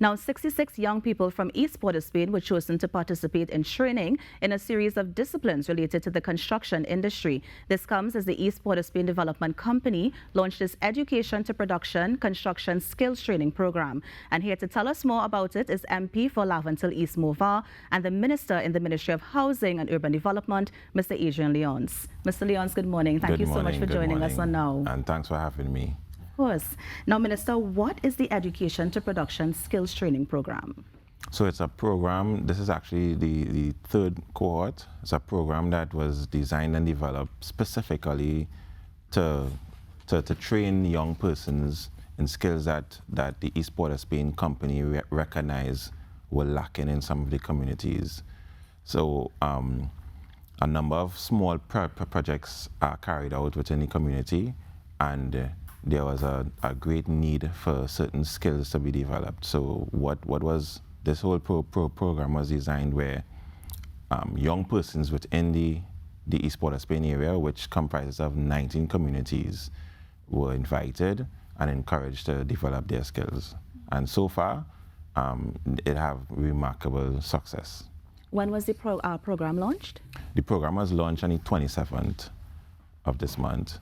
Now, 66 young people from East Port of Spain were chosen to participate in training in a series of disciplines related to the construction industry. This comes as the East Port of Spain Development Company launched its Education to Production Construction Skills Training Program. And here to tell us more about it is MP for Laventil East Movar and the Minister in the Ministry of Housing and Urban Development, Mr. Adrian Leonce. Mr. Leonce, good morning. Thank you so much for joining us on Now. And thanks for having me. Of course. Now, Minister, what is the Education to Production Skills Training Program? So it's a program, this is actually the third cohort. It's a program that was designed and developed specifically to train young persons in skills that the East Port of Spain company recognized were lacking in some of the communities. So a number of small projects are carried out within the community, and there was a great need for certain skills to be developed. So what was this whole program was designed where young persons within the East Port of Spain area, which comprises of 19 communities, were invited and encouraged to develop their skills. And so far, it have remarkable success. When was the program launched? The program was launched on the 27th of this month,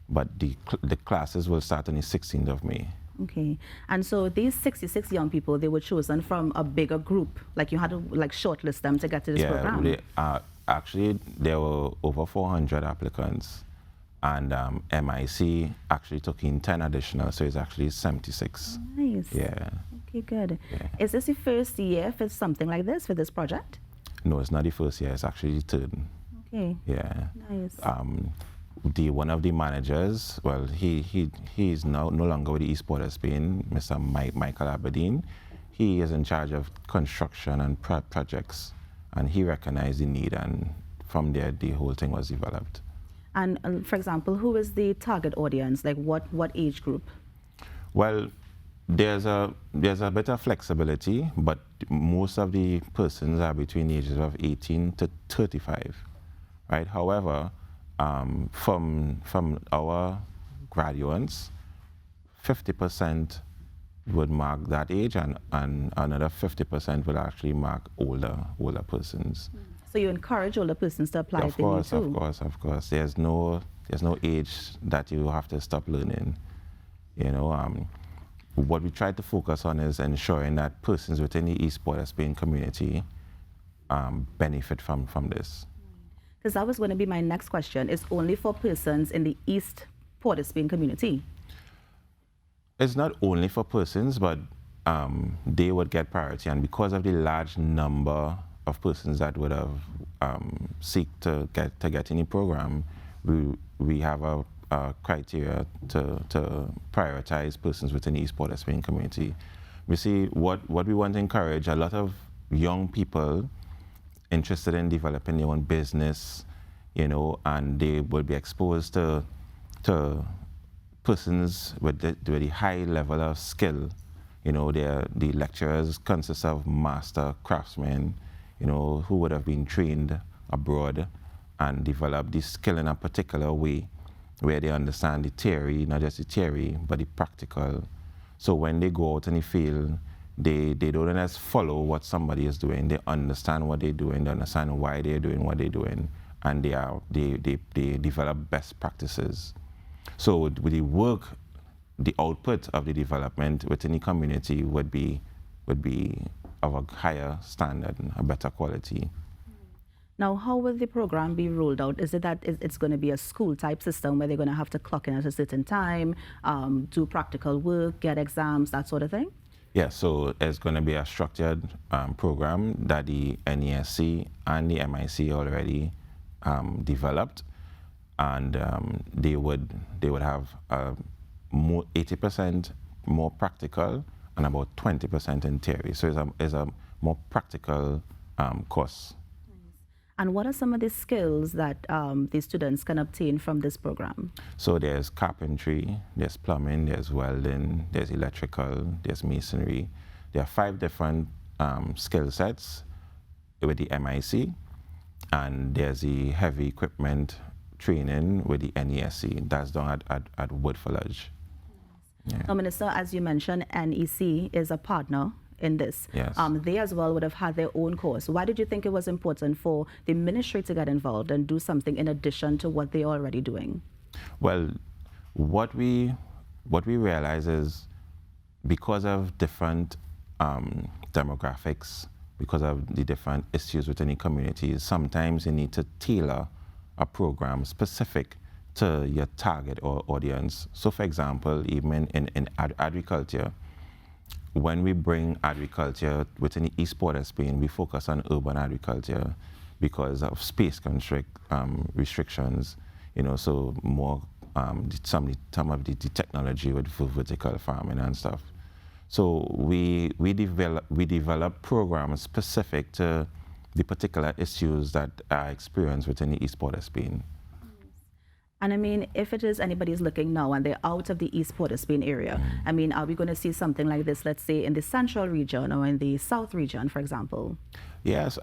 but the classes will start on the 16th of May. Okay. And so these 66 young people, they were chosen from a bigger group, like you had to shortlist them to get to this program? Actually, there were over 400 applicants, and MIC actually took in 10 additional, so it's actually 76. Nice. Yeah. Okay, good. Yeah. Is this the first year for something like this, for this project? No, it's not the first year, it's actually the third. Okay. Yeah. Nice. One of the managers, well, he is now no longer with the East Port of Spain, Mr. Michael Aberdeen. He is in charge of construction and projects, and he recognized the need, and from there the whole thing was developed. And for example, who is the target audience? Like what age group? Well, there's a bit of flexibility, but most of the persons are between the ages of 18 to 35, right? However, from our graduates, 50% would mark that age, and another 50% will actually mark older persons. So you encourage older persons to apply? Of course. There's no age that you have to stop learning. You know, what we try to focus on is ensuring that persons within the East Port of Spain community benefit from this. Because that was going to be my next question. It's only for persons in the East Port of Spain community? It's not only for persons, but they would get priority. And because of the large number of persons that would have seek to get in the program, we have a criteria to prioritize persons within the East Port of Spain community. We see what we want to encourage a lot of young people interested in developing their own business, you know, and they will be exposed to persons with the high level of skill. You know, the lecturers consist of master craftsmen, you know, who would have been trained abroad and developed this skill in a particular way where they understand the theory, not just the theory, but the practical. So when they go out in the field, they don't just follow what somebody is doing. They understand what they're doing, they understand why they're doing what they're doing, and they develop best practices. So with the work, the output of the development within the community would be of a higher standard and a better quality. Now, how will the program be rolled out? Is it that it's going to be a school-type system where they're going to have to clock in at a certain time, do practical work, get exams, that sort of thing? Yeah, so it's going to be a structured program that the NESC and the MIC already developed, and they would have 80% more practical and about 20% in theory. So it's a more practical course. And what are some of the skills that the students can obtain from this program? So there's carpentry, there's plumbing, there's welding, there's electrical, there's masonry. There are 5 different skill sets with the MIC, and there's the heavy equipment training with the NESC. That's done at Woodford Lodge. Yeah. Now, Minister, as you mentioned, NEC is a partner in this. Yes. They as well would have had their own course. Why did you think it was important for the ministry to get involved and do something in addition to what they're already doing? Well, what we realize is because of different demographics, because of the different issues within the communities, sometimes you need to tailor a program specific to your target or audience. So for example, even in agriculture, when we bring agriculture within the East Port of Spain, we focus on urban agriculture because of space restrictions, so more some of the technology with vertical farming and stuff. So we develop programs specific to the particular issues that are experienced within the East Port of Spain. And I mean, if it is anybody's looking now and they're out of the East Port of Spain area, I mean, are we going to see something like this, let's say, in the central region or in the south region, for example? Yes.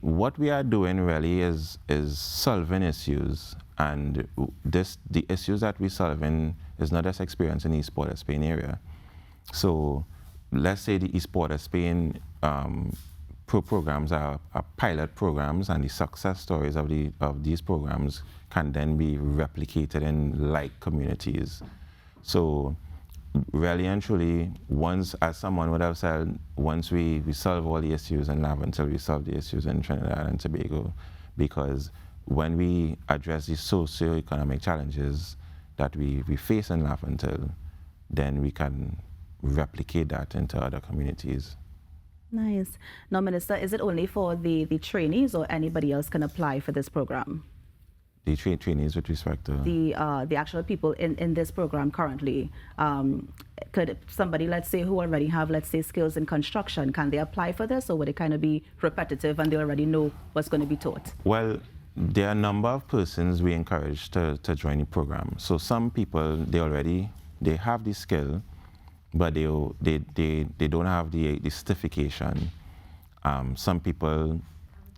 What we are doing really is solving issues, and the issues that we're solving is not just experienced in the East Port of Spain area. So let's say the East Port of Spain programs are pilot programs, and the success stories of these programs can then be replicated in like communities. So really and truly, once, as someone would have said, once we solve all the issues in Laventille, we solve the issues in Trinidad and Tobago, because when we address the socio-economic challenges that we face in Laventille, then we can replicate that into other communities. Nice. Now, Minister, is it only for the trainees, or anybody else can apply for this program? The trainees with respect to? The actual people in this program currently. Could somebody, let's say, who already have, let's say, skills in construction, can they apply for this, or would it kind of be repetitive and they already know what's going to be taught? Well, there are a number of persons we encourage to join the program. So some people, they have the skill, but they don't have the certification. Some people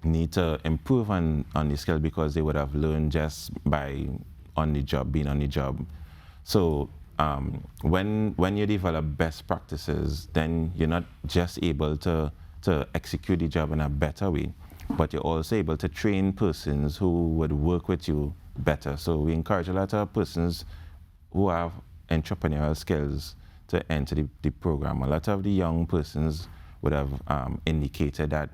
need to improve on the skill because they would have learned just by being on the job. So when you develop best practices, then you're not just able to execute the job in a better way, but you're also able to train persons who would work with you better. So we encourage a lot of persons who have entrepreneurial skills to enter the program. A lot of the young persons would have indicated that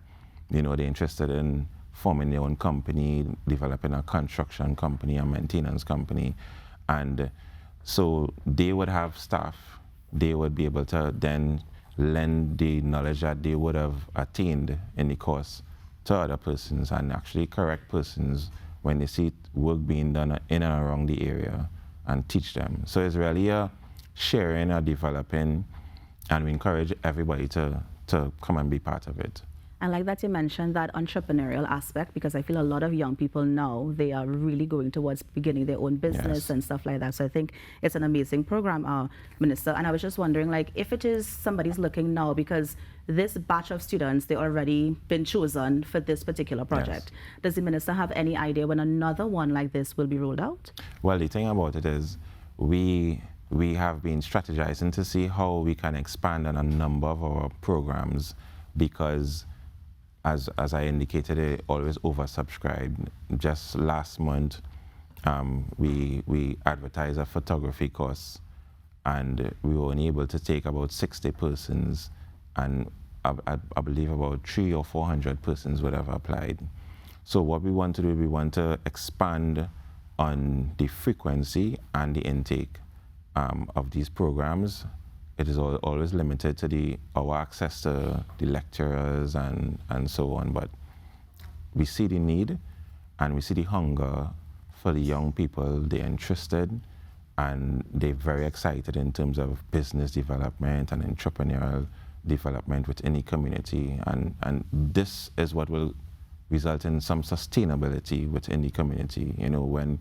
they're interested in forming their own company, developing a construction company, a maintenance company. And so they would have staff. They would be able to then lend the knowledge that they would have attained in the course to other persons, and actually correct persons when they see work being done in and around the area and teach them. So it's really a sharing or developing, and we encourage everybody to come and be part of it. And like that, you mentioned that entrepreneurial aspect, because I feel a lot of young people now, they are really going towards beginning their own business. Yes. And stuff like that. So I think it's an amazing program, Minister. And I was just wondering, like, if it is somebody's looking now, because this batch of students, they already been chosen for this particular project. Yes. Does the Minister have any idea when another one like this will be rolled out? Well, the thing about it is we have been strategizing to see how we can expand on a number of our programs, because as I indicated, it always oversubscribed. Just last month, we advertised a photography course, and we were only able to take about 60 persons, and I believe about 300 or 400 persons would have applied. So what we want to do, we want to expand on the frequency and the intake of these programs. It is always limited to our access to the lecturers and so on, but we see the need and we see the hunger for the young people. They're interested and they're very excited in terms of business development and entrepreneurial development within the community, and this is what will result in some sustainability within the community, when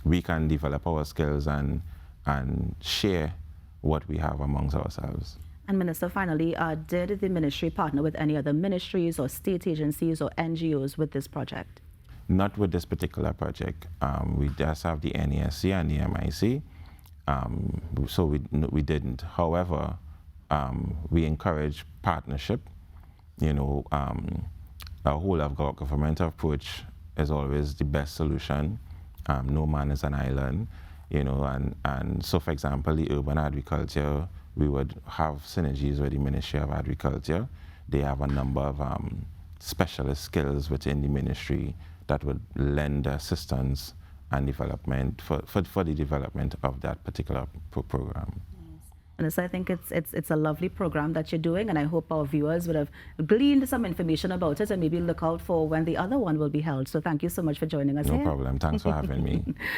we can develop our skills and share what we have amongst ourselves. And Minister, finally, did the ministry partner with any other ministries or state agencies or NGOs with this project? Not with this particular project. We just have the NESC and the MIC, so we didn't. However, we encourage partnership. You know, a whole of government approach is always the best solution. No man is an island, you know, and so, for example, the urban agriculture, we would have synergies with the Ministry of Agriculture. They have a number of specialist skills within the ministry that would lend assistance and development for the development of that particular program. And so I think it's a lovely program that you're doing, and I hope our viewers would have gleaned some information about it and maybe look out for when the other one will be held. So thank you so much for joining us No here. problem. Thanks for having me.